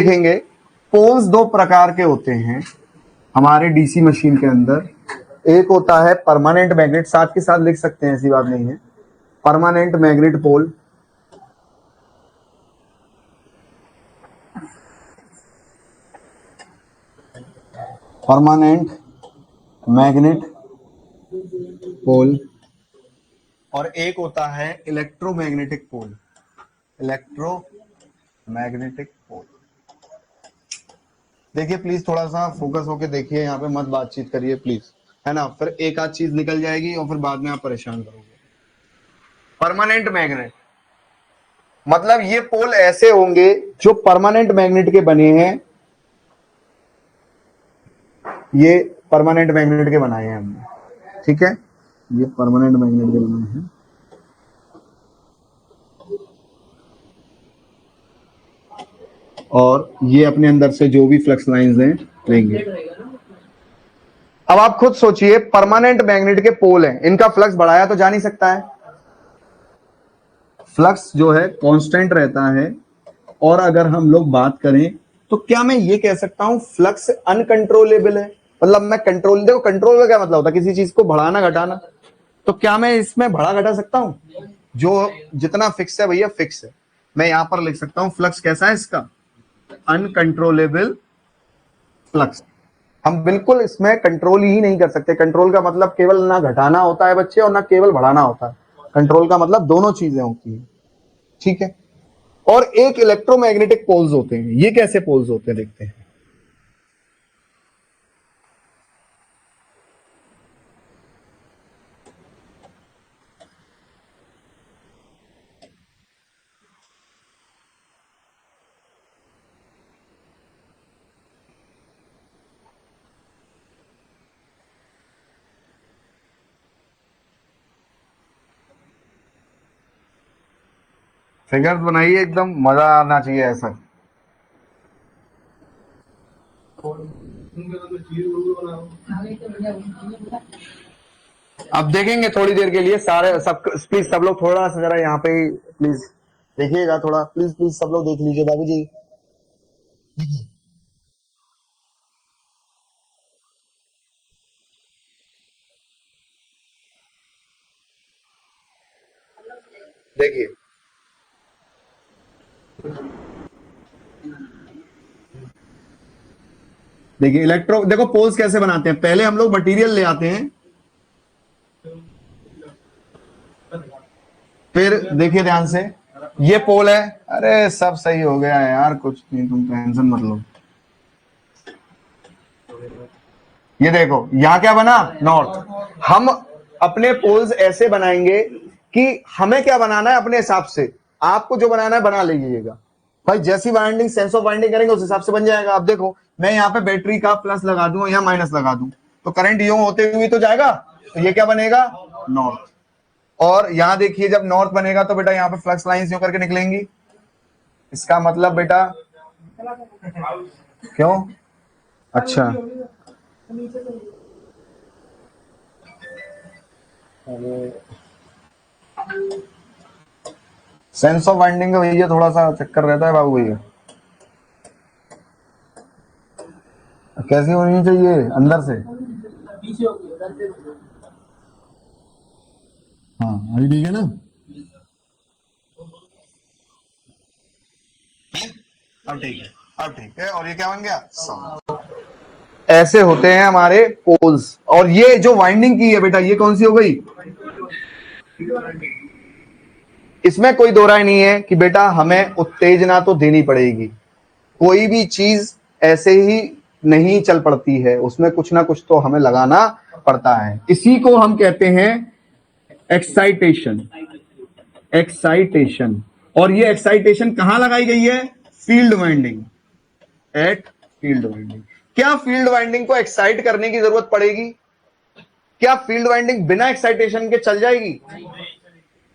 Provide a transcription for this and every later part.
देखेंगे पोल्स दो प्रकार के होते हैं हमारे डीसी मशीन के अंदर। एक होता है परमानेंट मैग्नेट, साथ के साथ लिख सकते हैं, ऐसी बात नहीं है, परमानेंट मैग्नेट पोल। परमानेंट मैग्नेट पोल। और एक होता है इलेक्ट्रोमैग्नेटिक पोल। इलेक्ट्रोमैग्नेटिक पोल। देखिए प्लीज थोड़ा सा फोकस होके देखिए, यहाँ पे मत बातचीत करिए प्लीज, है ना, फिर एक आध चीज निकल जाएगी और फिर बाद में आप परेशान करोगे। परमानेंट मैग्नेट मतलब ये पोल ऐसे होंगे जो परमानेंट मैग्नेट के बने हैं, ये परमानेंट मैग्नेट के बनाए हैं हमने, ठीक है, ये परमानेंट मैग्नेट के बनाए हैं। और ये अपने अंदर से जो भी फ्लक्स लाइंस हैं लेंगे। अब आप खुद सोचिए, परमानेंट मैग्नेट के पोल हैं, इनका फ्लक्स बढ़ाया तो जा नहीं सकता है, फ्लक्स जो है कांस्टेंट रहता है। और अगर हम लोग बात करें तो क्या मैं ये कह सकता हूं फ्लक्स अनकंट्रोलेबल है? मतलब मैं कंट्रोल, देखो कंट्रोल का क्या मतलब होता है, किसी चीज को बढ़ाना घटाना, तो क्या मैं इसमें बढ़ा घटा सकता हूं? जो जितना फिक्स है भैया फिक्स है। मैं यहां पर लिख सकता हूं फ्लक्स कैसा है इसका, अनकंट्रोलेबल फ्लक्स। हम बिल्कुल इसमें कंट्रोल ही नहीं कर सकते। कंट्रोल का मतलब केवल ना घटाना होता है बच्चे, और ना केवल बढ़ाना होता है। कंट्रोल का मतलब दोनों चीजें होती है, ठीक है। और एक इलेक्ट्रोमैग्नेटिक पोल्स होते हैं। ये कैसे पोल्स होते हैं देखते हैं। फिगर्स बनाइए, एकदम मजा आना चाहिए ऐसा। अब देखेंगे थोड़ी देर के लिए सारे सब, प्लीज सब लोग थोड़ा सा जरा यहाँ पे प्लीज देखिएगा थोड़ा, प्लीज प्लीज सब लोग देख लीजिए बाबूजी। देखिए देखिए इलेक्ट्रो, देखो पोल्स कैसे बनाते हैं। पहले हम लोग मटेरियल ले आते हैं, फिर देखिए ध्यान से, ये पोल है, अरे सब सही हो गया है यार, कुछ नहीं, तुम टेंशन मत लो। ये देखो यहां क्या बना, नॉर्थ। हम अपने पोल्स ऐसे बनाएंगे कि हमें क्या बनाना है अपने हिसाब से, आपको जो बनाना है बना लीजिएगा भाई, जैसी वाइंडिंग सेंस ऑफ वाइंडिंग करेंगे उस हिसाब से बन जाएगा। आप देखो मैं यहाँ पे बैटरी का प्लस लगा दूं या माइनस लगा दूं तो करंट यूं होते हुए तो जाएगा, तो ये क्या बनेगा, नॉर्थ। और यहां देखिए जब नॉर्थ बनेगा तो बेटा यहाँ पे फ्लक्स लाइंस यूं करके निकलेंगी, इसका मतलब बेटा क्यों, अच्छा सेंस ऑफ वाइंडिंग का भैया थोड़ा सा चक्कर रहता है बाबू भैया। कैसी होनी चाहिए अंदर से, हाँ अभी ठीक है ना, अब ठीक है, अब ठीक है। और ये क्या बन गया, साउंड। ऐसे होते हैं हमारे पोल्स। और ये जो वाइंडिंग की है बेटा, ये कौन सी हो गई, इसमें कोई दो राय नहीं है कि बेटा हमें उत्तेजना तो देनी पड़ेगी। कोई भी चीज ऐसे ही नहीं चल पड़ती है, उसमें कुछ ना कुछ तो हमें लगाना पड़ता है। इसी को हम कहते हैं एक्साइटेशन, एक्साइटेशन। और ये एक्साइटेशन कहां लगाई गई है, field winding, eight field winding. क्या फील्ड वाइंडिंग को एक्साइट करने की जरूरत पड़ेगी? क्या फील्ड वाइंडिंग बिना एक्साइटेशन के चल जाएगी?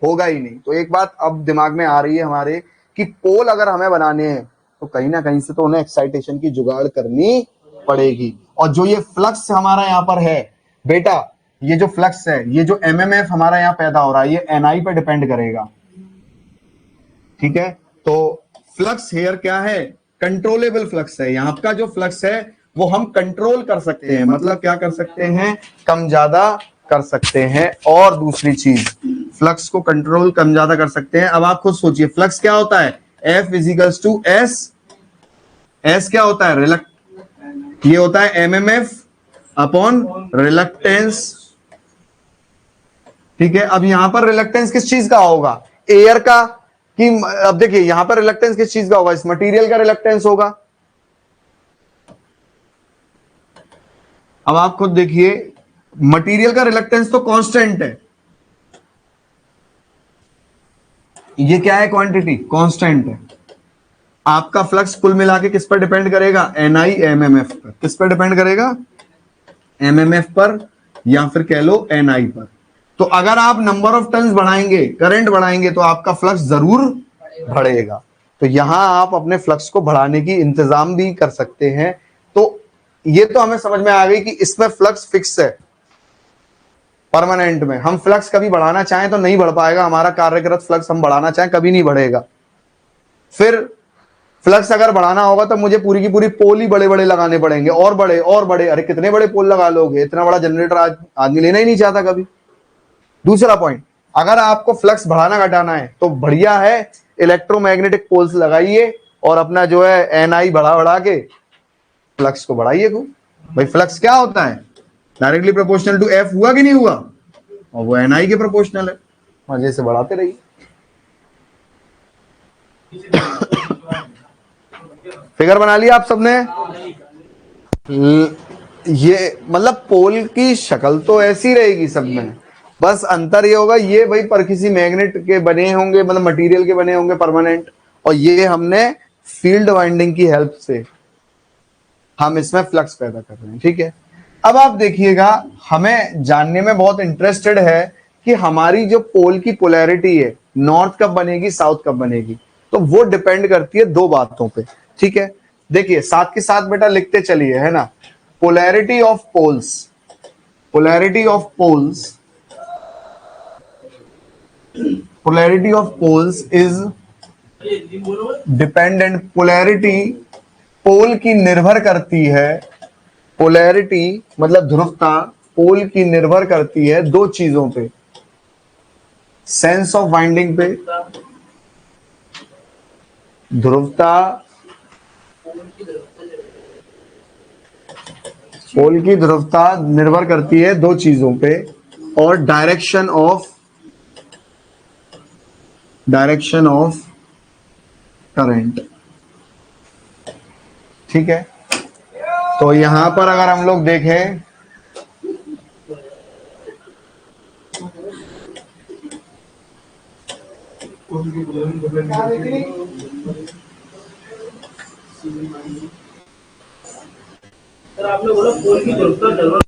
होगा ही नहीं। तो एक बात अब दिमाग में आ रही है हमारे कि पोल अगर हमें बनाने हैं तो कहीं ना कहीं से तो उन्हें एक्साइटेशन की जुगाड़ करनी पड़ेगी। और जो ये फ्लक्स हमारा यहाँ पर है बेटा, ये जो फ्लक्स है, ये जो एमएमएफ हमारा यहाँ पैदा हो रहा है, ये एनआई पे डिपेंड करेगा, ठीक है। तो फ्लक्स हेयर क्या है, कंट्रोलेबल फ्लक्स है। यहाँ का जो फ्लक्स है वो हम कंट्रोल कर सकते हैं, मतलब क्या कर सकते हैं, कम ज्यादा कर सकते हैं। और दूसरी चीज, फ्लक्स को कंट्रोल कम ज्यादा कर सकते हैं। अब आप खुद सोचिए, फ्लक्स क्या होता है, F is equals to S, S क्या होता है, ये होता है एमएमएफ अपॉन रिलक्टेंस। ठीक है, अब यहां पर रिलक्टेंस किस चीज का होगा, एयर का, कि अब देखिए यहां पर रिलक्टेंस किस चीज का होगा, इस मटेरियल का रिलक्टेंस होगा। अब आप खुद देखिए, मटेरियल का रिलक्टेंस तो कांस्टेंट है, ये क्या है, क्वांटिटी कांस्टेंट है। आपका फ्लक्स कुल मिला के किस पर डिपेंड करेगा, एनआई एमएमएफ पर। किस पर डिपेंड करेगा, एमएमएफ पर, या फिर कह लो एनआई पर। तो अगर आप नंबर ऑफ टन्स बढ़ाएंगे, करंट बढ़ाएंगे, तो आपका फ्लक्स जरूर बढ़ेगा। तो यहां आप अपने फ्लक्स को बढ़ाने की इंतजाम भी कर सकते हैं। तो ये तो हमें समझ में आ गई कि इसमें फ्लक्स फिक्स है, परमानेंट में। हम फ्लक्स कभी बढ़ाना चाहें तो नहीं बढ़ पाएगा, हमारा कार्यरत फ्लक्स हम बढ़ाना चाहें कभी नहीं बढ़ेगा। फिर फ्लक्स अगर बढ़ाना होगा तो मुझे पूरी की पूरी पोल ही बड़े बड़े लगाने पड़ेंगे, और बड़े और बड़े। अरे कितने बड़े पोल लगा लोगे, इतना बड़ा जनरेटर आदमी लेना ही नहीं चाहता कभी। दूसरा पॉइंट, अगर आपको फ्लक्स बढ़ाना घटाना है तो बढ़िया है, इलेक्ट्रोमैग्नेटिक पोल्स लगाइए और अपना जो है एनआई बढ़ा बढ़ा के फ्लक्स को बढ़ाइए को। भाई फ्लक्स क्या होता है, डायरेक्टली प्रोपोर्शनल टू एफ, हुआ कि नहीं हुआ, और वो एनआई के प्रोपोर्शनल है, मजे से बढ़ाते रहिए। फिगर बना लिया आप सबने, ये मतलब पोल की शक्ल तो ऐसी रहेगी सब में, बस अंतर ये होगा, ये भाई पर किसी मैग्नेट के बने होंगे, मतलब मटेरियल के बने होंगे परमानेंट, और ये हमने फील्ड वाइंडिंग की हेल्प से हम इसमें फ्लक्स पैदा कर रहे हैं। ठीक है, अब आप देखिएगा, हमें जानने में बहुत इंटरेस्टेड है कि हमारी जो पोल की पोलैरिटी है, नॉर्थ कब बनेगी, साउथ कब बनेगी। तो वो डिपेंड करती है दो बातों पे। ठीक है, देखिए साथ के साथ बेटा लिखते चलिए, है ना। Polarity of poles, polarity of poles, polarity of poles is dependent, polarity pole की निर्भर करती है, पोलैरिटी मतलब ध्रुवता पोल की निर्भर करती है दो चीजों पे, सेंस ऑफ वाइंडिंग पे, ध्रुवता पोल की ध्रुवता निर्भर करती है दो चीजों पे, और डायरेक्शन ऑफ करंट। ठीक है, तो यहां पर अगर हम लोग देखें, सर आपने बोला पोल की जरूरत,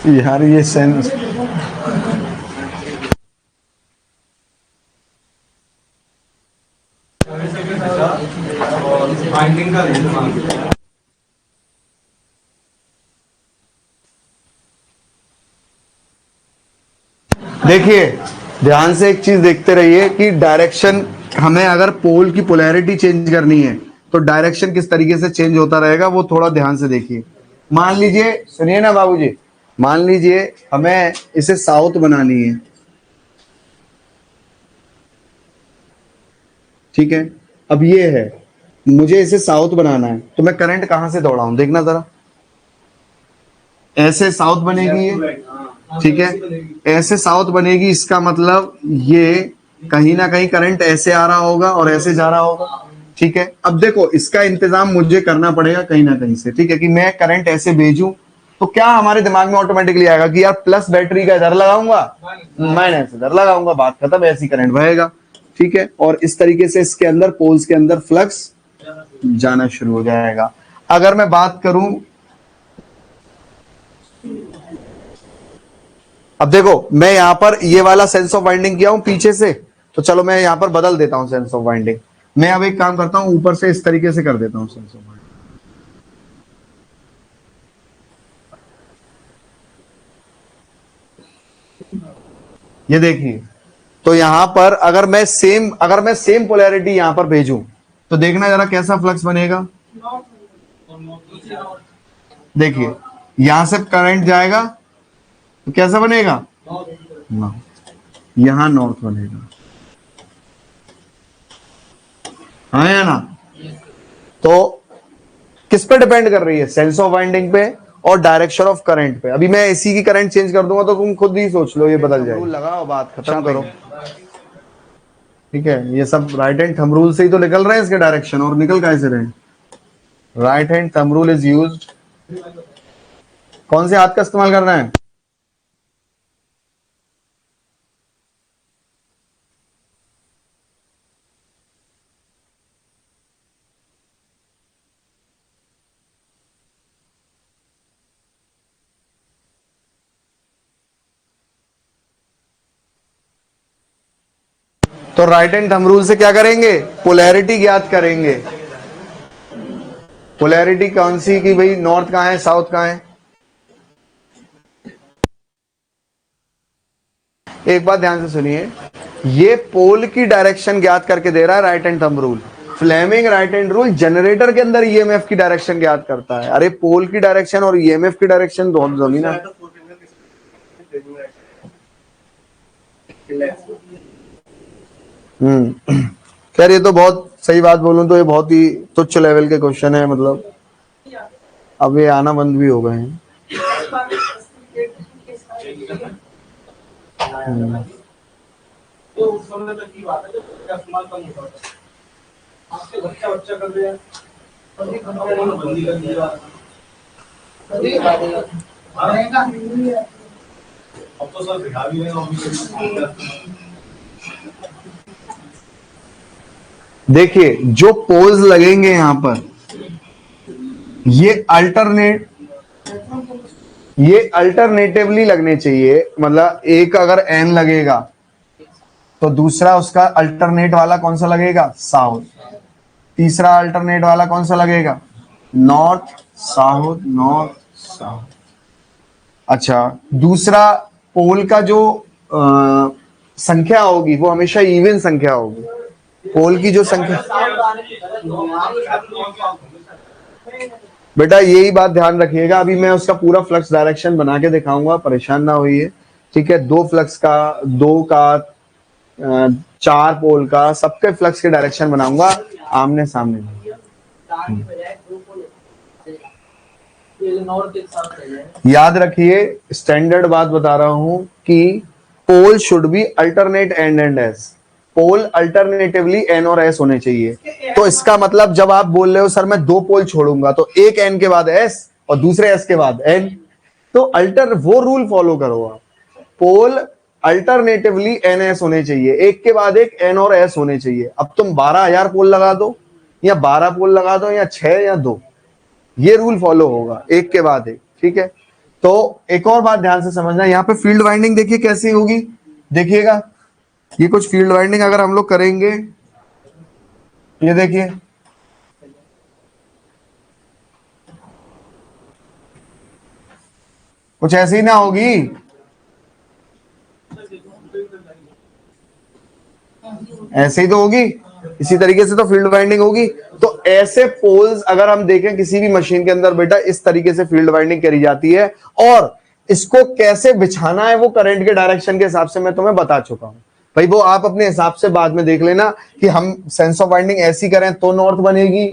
यार ये सेंस देखिए, ध्यान से एक चीज देखते रहिए कि डायरेक्शन, हमें अगर पोल की पोलैरिटी चेंज करनी है तो डायरेक्शन किस तरीके से चेंज होता रहेगा वो थोड़ा ध्यान से देखिए। मान लीजिए, सुनिए ना बाबूजी, मान लीजिए हमें इसे साउथ बनानी है। ठीक है, अब ये है, मुझे इसे साउथ बनाना है, तो मैं करंट कहां से दौड़ाऊं, देखना जरा, ऐसे साउथ बनेगी ये। ठीक है, ऐसे साउथ बनेगी, इसका मतलब ये कहीं ना कहीं करंट ऐसे आ रहा होगा और ऐसे जा रहा होगा। ठीक है, अब देखो इसका इंतजाम मुझे करना पड़ेगा कहीं ना कहीं से। ठीक है, कि मैं करंट ऐसे भेजूं, तो क्या हमारे दिमाग में ऑटोमेटिकली आएगा कि यार प्लस बैटरी का इधर लगाऊंगा, माइनस इधर लगाऊंगा, बात खत्म, ऐसी करंट बहेगा। ठीक है, और इस तरीके से इसके अंदर, पोल्स के अंदर फ्लक्स जाना शुरू हो जाएगा। अगर मैं बात करूं, अब देखो मैं यहां पर ये वाला सेंस ऑफ वाइंडिंग किया हूं पीछे से, तो चलो मैं यहां पर बदल देता हूं सेंस ऑफ वाइंडिंग। मैं अब एक काम करता हूं, ऊपर से इस तरीके से कर देता हूं सेंस ऑफ वाइंडिंग। ये देखिए, तो यहां पर अगर मैं सेम पोलैरिटी यहां पर भेजूं तो देखना जरा कैसा फ्लक्स बनेगा। देखिए यहां से करंट जाएगा तो कैसा बनेगा, यहां नॉर्थ बनेगा, हाँ या ना। तो किस पे डिपेंड कर रही है, सेंस ऑफ वाइंडिंग पे और डायरेक्शन ऑफ करंट पे। अभी मैं एसी की करंट चेंज कर दूंगा तो तुम खुद ही सोच लो, ये बदल जाएगा। लगाओ, बात खत्म करो, ठीक है। ये सब राइट हैंड थंब रूल से ही तो निकल रहे हैं इसके डायरेक्शन, और निकल कैसे रहे। Right hand thumb rule is used, कौन से हाथ का इस्तेमाल करना है, तो राइट हैंड थंब रूल से क्या करेंगे, पोलैरिटी ज्ञात करेंगे। पोलैरिटी कौन सी की भाई, नॉर्थ कहां है साउथ कहां है। एक बात ध्यान से सुनिए, ये पोल की डायरेक्शन ज्ञात करके दे रहा है right hand thumb rule. Fleming right hand rule generator के अंदर ईएमएफ की डायरेक्शन ज्ञात करता है। अरे पोल की डायरेक्शन और ईएमएफ की डायरेक्शन बहुत जमीन है। खैर ये तो बहुत सही बात बोलूं तो ये बहुत ही तुच्छ लेवल के क्वेश्चन है, मतलब अब ये आना बंद भी हो गए हैं। तो उस समय तक की बात है जब इसका इस्तेमाल कम होता था। आपके बच्चा कर दिया, कभी उन्होंने बंदी कर दिया, कभी अब तो सर बिठा भी नहीं। देखिए जो पोल्स लगेंगे यहां पर, ये अल्टरनेटिवली लगने चाहिए। मतलब एक अगर एन लगेगा तो दूसरा उसका अल्टरनेट वाला कौन सा लगेगा, साउथ। तीसरा अल्टरनेट वाला कौन सा लगेगा, नॉर्थ साउथ नॉर्थ साउथ। अच्छा, दूसरा पोल का जो संख्या होगी वो हमेशा इवन संख्या होगी। पोल की जो संख्या, बेटा यही बात ध्यान रखिएगा। अभी मैं उसका पूरा फ्लक्स डायरेक्शन बना के दिखाऊंगा, परेशान ना होइए, ठीक है। दो फ्लक्स का, दो का, चार पोल का, सबके फ्लक्स के डायरेक्शन बनाऊंगा आमने सामने। याद रखिए, स्टैंडर्ड बात बता रहा हूं कि pole should be alternate and S. Pole alternatively N और एस होने चाहिए। तो इसका मतलब जब आप बोल रहे हो सर मैं दो पोल छोड़ूंगा तो एक एन के बाद एस और दूसरे एस के बाद एन, तो वो रूल फॉलो करो आप। पोल अल्टरनेटिवली एन एस होने चाहिए, एक के बाद एक एन और एस होने चाहिए। अब तुम 12,000 पोल लगा दो या 12 पोल लगा दो या 6 या 2, ये रूल फॉलो होगा एक के बाद एक, ठीक है। तो एक और बात ध्यान से समझना, यहाँ पे फील्ड वाइंडिंग देखिए कैसी होगी। देखिएगा ये कुछ फील्ड वाइंडिंग अगर हम लोग करेंगे, ये देखिए कुछ ऐसी ना होगी, ऐसे ही तो होगी, इसी तरीके से तो फील्ड वाइंडिंग होगी। तो ऐसे पोल्स अगर हम देखें किसी भी मशीन के अंदर, बेटा इस तरीके से फील्ड वाइंडिंग करी जाती है। और इसको कैसे बिछाना है वो करंट के डायरेक्शन के हिसाब से मैं तुम्हें बता चुका हूं भाई। वो आप अपने हिसाब से बाद में देख लेना कि हम सेंस ऑफ वाइंडिंग ऐसी करें तो नॉर्थ बनेगी,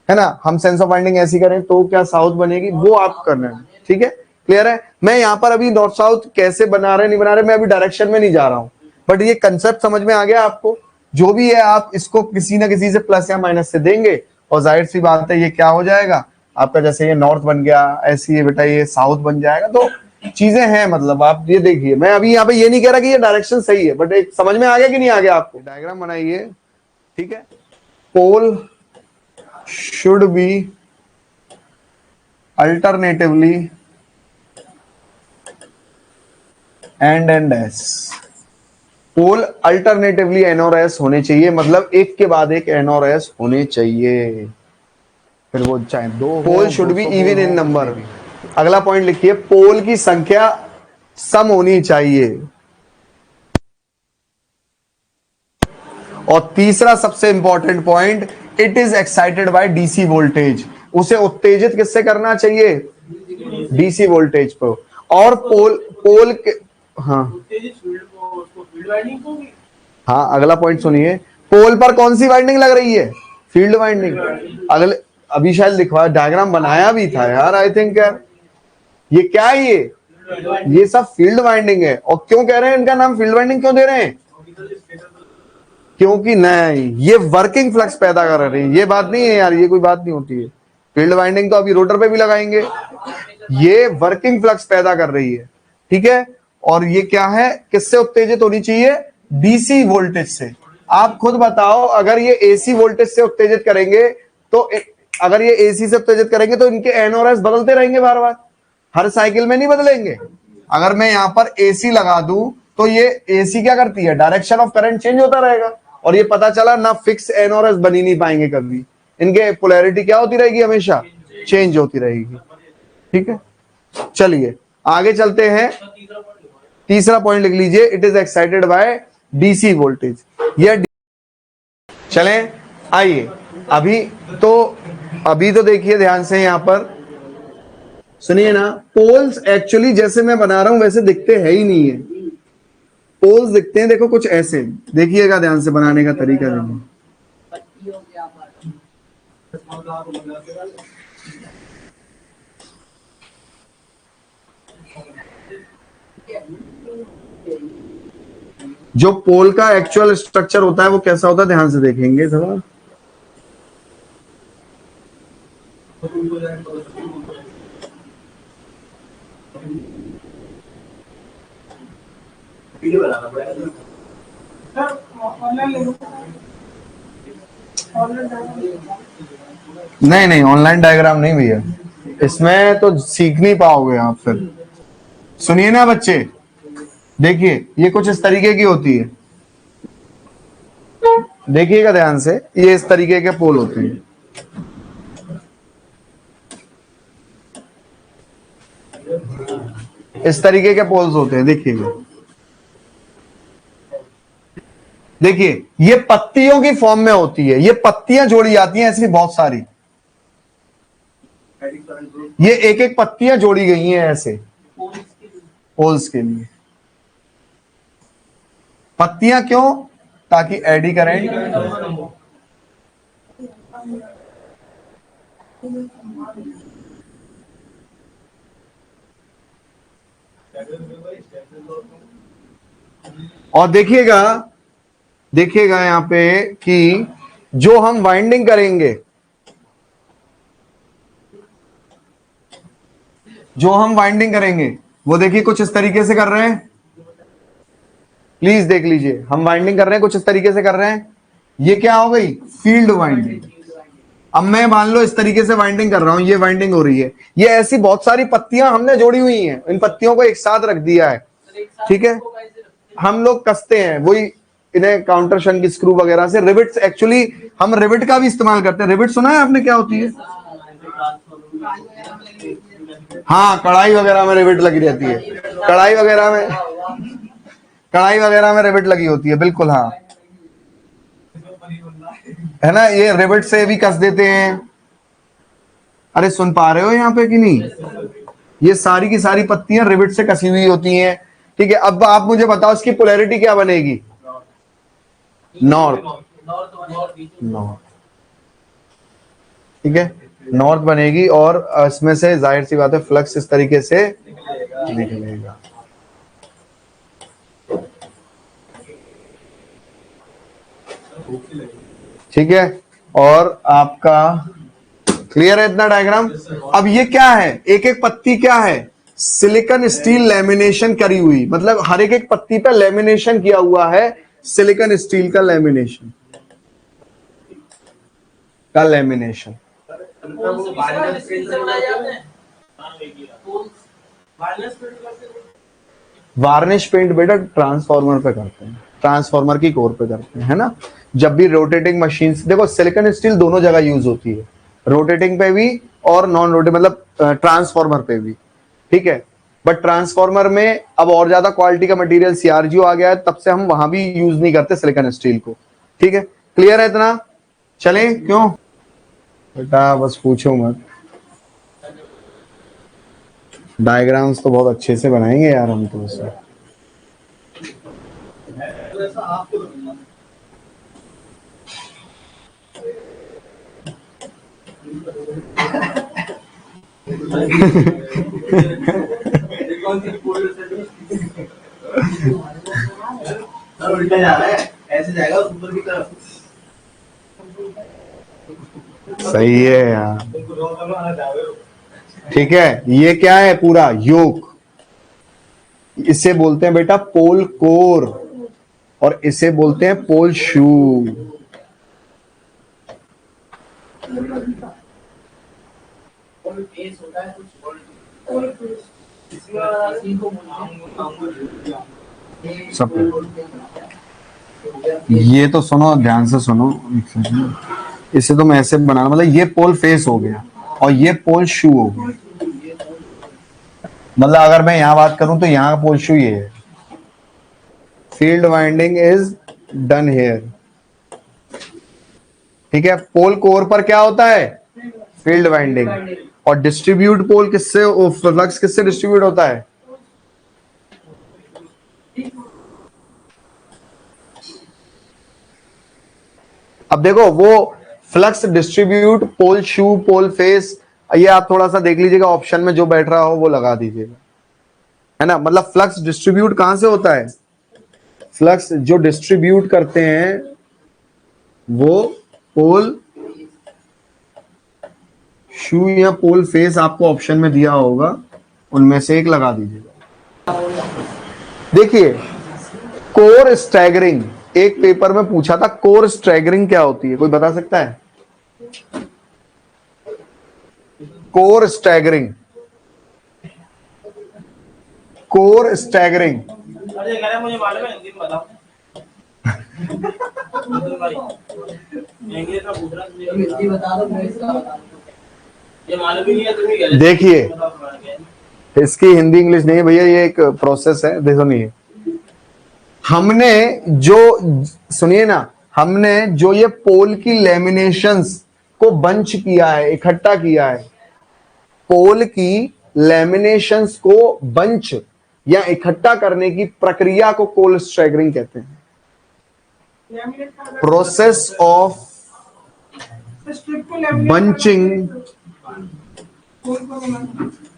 है ना, हम सेंस ऑफ वाइंडिंग ऐसी करें तो क्या साउथ बनेगी, वो आप करना है, ठीक है। क्लियर है। मैं यहां पर अभी नॉर्थ साउथ कैसे बना रहे नहीं बना रहे, मैं अभी डायरेक्शन में नहीं जा रहा हूं, बट ये कंसेप्ट समझ में आ गया आपको। जो भी है आप इसको किसी ना किसी से प्लस या माइनस से देंगे और जाहिर सी बात है ये क्या हो जाएगा आपका, जैसे ये नॉर्थ बन गया ऐसी, ये बेटा ये साउथ बन जाएगा। तो चीजें हैं, मतलब आप ये देखिए, मैं अभी यहाँ पे ये नहीं कह रहा कि ये डायरेक्शन सही है, बट एक समझ में आ गया कि नहीं आ गया आपको। डायग्राम बनाइए, ठीक है। Pole should be alternatively and S pole alternatively N और एस होने चाहिए, मतलब एक के बाद एक एन और एस होने चाहिए। फिर वो चाहे दो पोल हो, should be 200 pole even in हो, नंबर। कितने भी। अगला पॉइंट लिखिए, पोल की संख्या सम होनी चाहिए। और तीसरा सबसे important point, it is excited by DC voltage. उसे उत्तेजित किससे करना चाहिए? डीसी वोल्टेज पर। और पोल पोल के, हाँ उत्तेजित फील्ड को उसको फील्ड वाइंडिंग होगी। हाँ अगला पॉइंट सुनिए, पोल पर कौन सी वाइंडिंग लग रही है? Field winding. अगले अभी शायद लिखवा डायग्राम बनाया भी था यार, आई थिंक यार। ये क्या है ये सब फील्ड वाइंडिंग है। और क्यों कह रहे हैं इनका नाम फील्ड वाइंडिंग क्यों दे रहे हैं? क्योंकि नहीं, ये वर्किंग फ्लक्स पैदा कर रही है। ये बात नहीं है यार, ये कोई बात नहीं होती है। फील्ड वाइंडिंग तो अभी रोटर पे भी लगाएंगे। ये वर्किंग फ्लक्स पैदा कर रही है, ठीक है। और ये क्या है, किससे उत्तेजित होनी चाहिए? डीसी वोल्टेज से। आप खुद बताओ, अगर ये एसी वोल्टेज से उत्तेजित करेंगे तो अगर ये एसी से उत्तेजित करेंगे तो इनके एन और एस बदलते रहेंगे बार बार, हर साइकिल में नहीं बदलेंगे। अगर मैं यहां पर एसी लगा दूं तो ये एसी क्या करती है, डायरेक्शन ऑफ करंट चेंज होता रहेगा। और ये पता चला ना, फिक्स एन और एस बनी नहीं पाएंगे कभी। इनके पोलैरिटी क्या होती रहेगी, हमेशा चेंज होती रहेगी, ठीक है। चलिए आगे चलते हैं। तीसरा पॉइंट लिख लीजिए, it is excited by DC voltage. यह चलें, आइए अभी तो देखिए ध्यान से, यहां पर सुनिए ना। पोल्स एक्चुअली जैसे मैं बना रहा हूं वैसे दिखते है ही नहीं है। पोल्स दिखते हैं देखो कुछ ऐसे, देखिएगा ध्यान से बनाने का तरीका देखिए। जो पोल का एक्चुअल स्ट्रक्चर होता है वो कैसा होता है, ध्यान से देखेंगे थोड़ा। नहीं नहीं, ऑनलाइन डायग्राम नहीं भैया, इसमें तो सीख नहीं पाओगे आप फिर। सुनिए ना बच्चे, देखिए ये कुछ इस तरीके की होती है, देखिएगा ध्यान से। ये इस तरीके के पोल होते हैं, इस तरीके के पोल्स होते हैं, देखिएगा। देखिए ये पत्तियों की फॉर्म में होती है, ये पत्तियां जोड़ी जाती हैं ऐसी बहुत सारी। ये एक एक पत्तियां जोड़ी गई हैं ऐसे पोल्स के लिए। पत्तियां क्यों? ताकि एडी करंट। और देखिएगा देखिएगा यहां पे कि जो हम वाइंडिंग करेंगे, वो देखिए कुछ इस तरीके से कर रहे हैं। प्लीज देख लीजिए, हम वाइंडिंग कर रहे हैं कुछ इस तरीके से कर रहे हैं। ये क्या हो गई? Field winding. अब मैं मान लो इस तरीके से वाइंडिंग कर रहा हूं, ये वाइंडिंग हो रही है। ये ऐसी बहुत सारी पत्तियां हमने जोड़ी हुई हैं, इन पत्तियों को एक साथ रख दिया है, ठीक है। हम लोग कसते हैं वही इन्हें काउंटर शंक स्क्रू वगैरह से। रिविट्स, एक्चुअली हम रिविट का भी इस्तेमाल करते हैं। रिविट सुना है आपने, क्या होती है? हाँ, कढ़ाई वगैरह में रिविट लगी रहती है। कढ़ाई वगैरह में रिविट लगी होती है, बिल्कुल हाँ, है ना। ये रिविट से भी कस देते हैं। अरे सुन पा रहे हो यहाँ पे कि नहीं? ये सारी की सारी पत्तियां रिविट से कसी हुई होती हैं, ठीक है। अब आप मुझे बताओ इसकी पोलैरिटी क्या बनेगी? नॉर्थ, ठीक है, नॉर्थ बनेगी। और इसमें से जाहिर सी बात है फ्लक्स इस तरीके से निकलेगा। ठीक है, और आपका क्लियर है इतना डायग्राम? अब ये क्या है, एक एक पत्ती क्या है? सिलिकॉन स्टील लैमिनेशन करी हुई, मतलब हर एक एक पत्ती पे लैमिनेशन किया हुआ है, सिलिकॉन स्टील का लैमिनेशन वार्निश पेंट बेटा ट्रांसफार्मर पे करते हैं, ट्रांसफार्मर की कोर पे करते हैं, है ना। जब भी रोटेटिंग मशीन, देखो सिलिकॉन स्टील दोनों जगह यूज होती है, रोटेटिंग पे भी और नॉन रोटेटिंग मतलब ट्रांसफार्मर पे भी, ठीक है। बट ट्रांसफार्मर में अब और ज्यादा क्वालिटी का मटेरियल सीआरजीओ आ गया है, तब से हम वहां भी यूज नहीं करते सिलिकॉन स्टील को, ठीक है। क्लियर है इतना? चलें क्यों बेटा, बस पूछो मत। डायग्राम्स तो बहुत अच्छे से बनाएंगे यार हम तो उसे। तो ऐसा आपको लगना कौन सी उल्टा जा रहा है, ऐसे जाएगा ऊपर की तरफ। सही है यार, तुमको रोक करना आना जाओगे। ठीक है। ये क्या है? पूरा योक, इसे बोलते हैं बेटा पोल कोर, और इसे बोलते हैं पोल शू। सब ये तो सुनो, ध्यान से सुनो, इसे तो मैं ऐसे बनाना, मतलब ये पोल फेस हो गया और ये पोल शू हो गया। मतलब अगर मैं यहां बात करूं तो यहां का पोल शू ये है, field winding is done here, ठीक है। पोल कोर पर क्या होता है? Field winding. और डिस्ट्रीब्यूट पोल किससे, फ्लक्स किससे डिस्ट्रीब्यूट होता है? अब देखो वो फ्लक्स डिस्ट्रीब्यूट, पोल शू, पोल फेस, ये आप थोड़ा सा देख लीजिएगा, ऑप्शन में जो बैठ रहा हो वो लगा दीजिएगा, है ना। मतलब फ्लक्स डिस्ट्रीब्यूट कहां से होता है? फ्लक्स जो डिस्ट्रीब्यूट करते हैं वो पोल शू या पोल फेस, आपको ऑप्शन में दिया होगा, उनमें से एक लगा दीजिएगा। देखिए कोर स्टैगरिंग, एक पेपर में पूछा था कोर स्टैगरिंग क्या होती है, कोई बता सकता है? Core staggering, core staggering. अरे कह रहा मुझे मालूम है, हिंदी में बताओ। इंग्लिश में पूछ रहा हूँ, हिंदी बता दो, मैं इसका बता दूं। ये मालूम ही नहीं है, तुम ही कह रहे हो। देखिए इसकी हिंदी इंग्लिश नहीं है भैया, ये एक प्रोसेस है, देखो नहीं, हमने जो, सुनिए ना, हमने जो ये पोल की लेमिनेशंस को बंच किया है, इकट्ठा किया है, पोल की लेमिनेशंस को बंच या इकट्ठा करने की प्रक्रिया को कोल स्टैगरिंग कहते हैं। Process of bunching,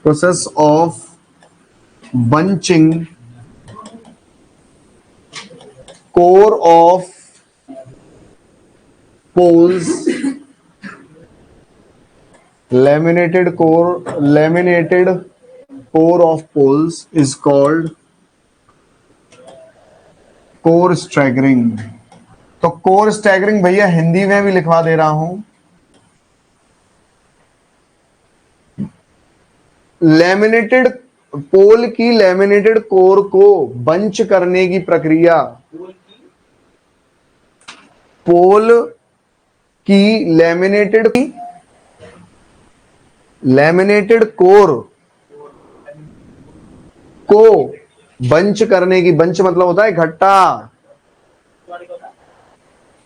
process of bunching core of poles, laminated core of poles is called core staggering। तो core staggering भैया हिंदी में भी लिखवा दे रहा हूं, लैमिनेटेड पोल की लैमिनेटेड कोर को बंच करने की प्रक्रिया, पोल की लैमिनेटेड कोर को बंच करने की, बंच मतलब होता है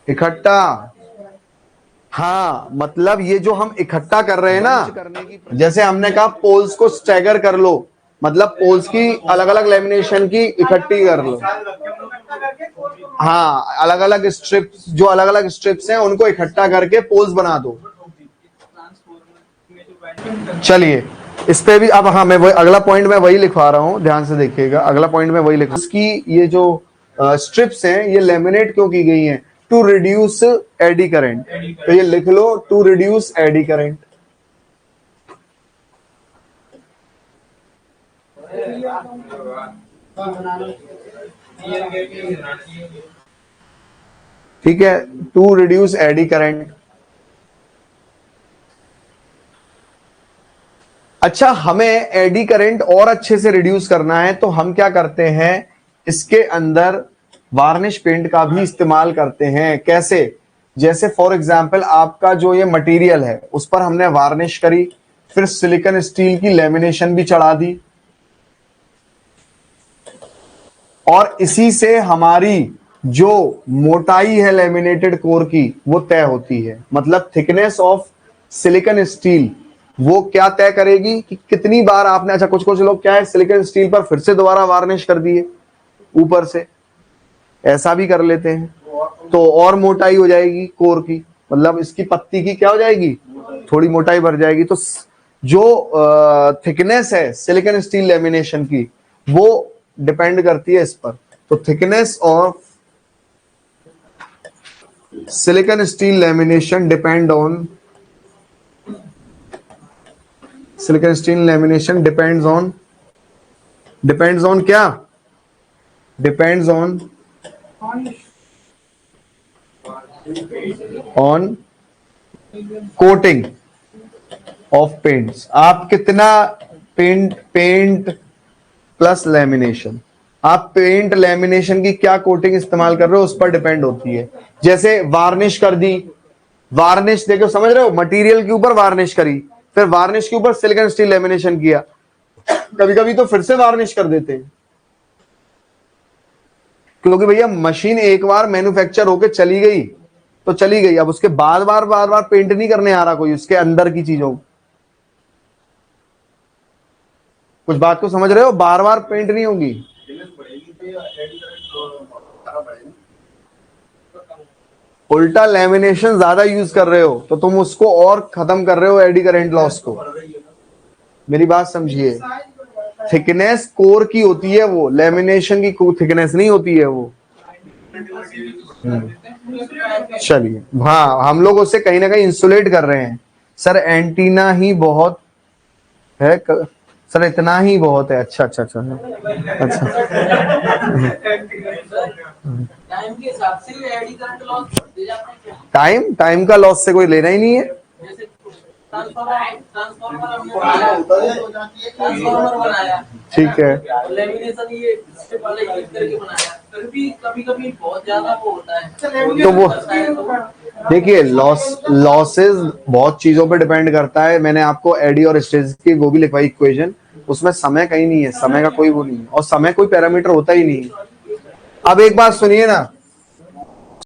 इकट्ठा। हाँ मतलब ये जो हम इकट्ठा कर रहे हैं ना, जैसे हमने कहा पोल्स को स्टैगर कर लो, मतलब पोल्स की अलग अलग लेमिनेशन की इकट्ठी कर लो। हाँ अलग अलग स्ट्रिप्स, जो अलग अलग स्ट्रिप्स हैं उनको इकट्ठा करके पोल्स बना दो। चलिए इस पे भी अब, हाँ मैं वही अगला पॉइंट मैं वही लिखवा रहा हूं, ध्यान से देखिएगा, अगला पॉइंट में वही लिखा, इसकी ये जो स्ट्रिप्स हैं ये लेमिनेट क्यों की गई हैं? To reduce eddy current. तो ये लिख लो, टू रिड्यूस एडी करंट। ठीक है, टू रिड्यूस एडी करंट। अच्छा, हमें एडी करंट और अच्छे से रिड्यूस करना है तो हम क्या करते हैं, इसके अंदर वार्निश पेंट का भी इस्तेमाल करते हैं। कैसे? जैसे फॉर एग्जांपल आपका जो ये मटेरियल है उस पर हमने वार्निश करी, फिर सिलिकॉन स्टील की लेमिनेशन भी चढ़ा दी, और इसी से हमारी जो मोटाई है लेमिनेटेड कोर की वो तय होती है। मतलब थिकनेस ऑफ सिलिकॉन स्टील वो क्या तय करेगी कि कितनी बार आपने, अच्छा कुछ लोग क्या है सिलिकॉन स्टील पर फिर से दोबारा वार्निश कर दिए ऊपर से, ऐसा भी कर लेते हैं, तो और मोटाई हो जाएगी कोर की, मतलब इसकी पत्ती की क्या हो जाएगी, थोड़ी मोटाई बढ़ जाएगी। तो जो थिकनेस है सिलिकॉन स्टील लेमिनेशन की वो डिपेंड करती है इस पर। तो thickness of silicon steel lamination depend on, silicon steel lamination depends on क्या, depends on coating of paints. आप कितना पेंट प्लस लेमिनेशन, आप पेंट लेमिनेशन की क्या कोटिंग इस्तेमाल कर रहे हो उस पर डिपेंड होती है। जैसे वार्निश कर दी, वार्निश देखो समझ रहे हो, मटेरियल के ऊपर वार्निश करी, फिर वार्निश के ऊपर सिलिकॉन स्टील लेमिनेशन किया, कभी कभी तो फिर से वार्निश कर देते हैं, क्योंकि भैया मशीन एक बार मैन्युफैक्चर होके चली गई तो चली गई, अब उसके बाद बार बार पेंट नहीं करने आ रहा कोई उसके अंदर की चीजों। कुछ बात को समझ रहे हो, बार बार पेंट नहीं होगी। उल्टा लेमिनेशन ज्यादा यूज कर रहे हो तो तुम उसको और खत्म कर रहे हो एडी करंट लॉस को। मेरी बात समझिए, थिकनेस कोर की होती है वो, लेमिनेशन की थिकनेस नहीं होती है वो। चलिए, हाँ हम लोग उससे कहीं ना कहीं इंसुलेट कर रहे हैं। सर एंटीना ही बहुत है सर, इतना ही बहुत है। अच्छा अच्छा अच्छा अच्छा टाइम के हिसाब से एडी करंट लॉस दे जाते हैं क्या? टाइम का लॉस से कोई लेना ही नहीं है। जैसे ट्रांसफार्मर बनाया, ठीक है, लेमिनेशन ये इससे पहले यूज करके बनाया, फिर भी कभी बहुत ज्यादा वो होता है तो वो देखिए लॉसेस बहुत चीजों पे डिपेंड करता है। मैंने आपको एडी और स्ट्रेस की वो भी लिखवाई इक्वेशन, उसमें समय कहीं नहीं है, समय का कोई वो नहीं है, और समय कोई पैरामीटर होता ही नहीं है। अब एक बात सुनिए ना,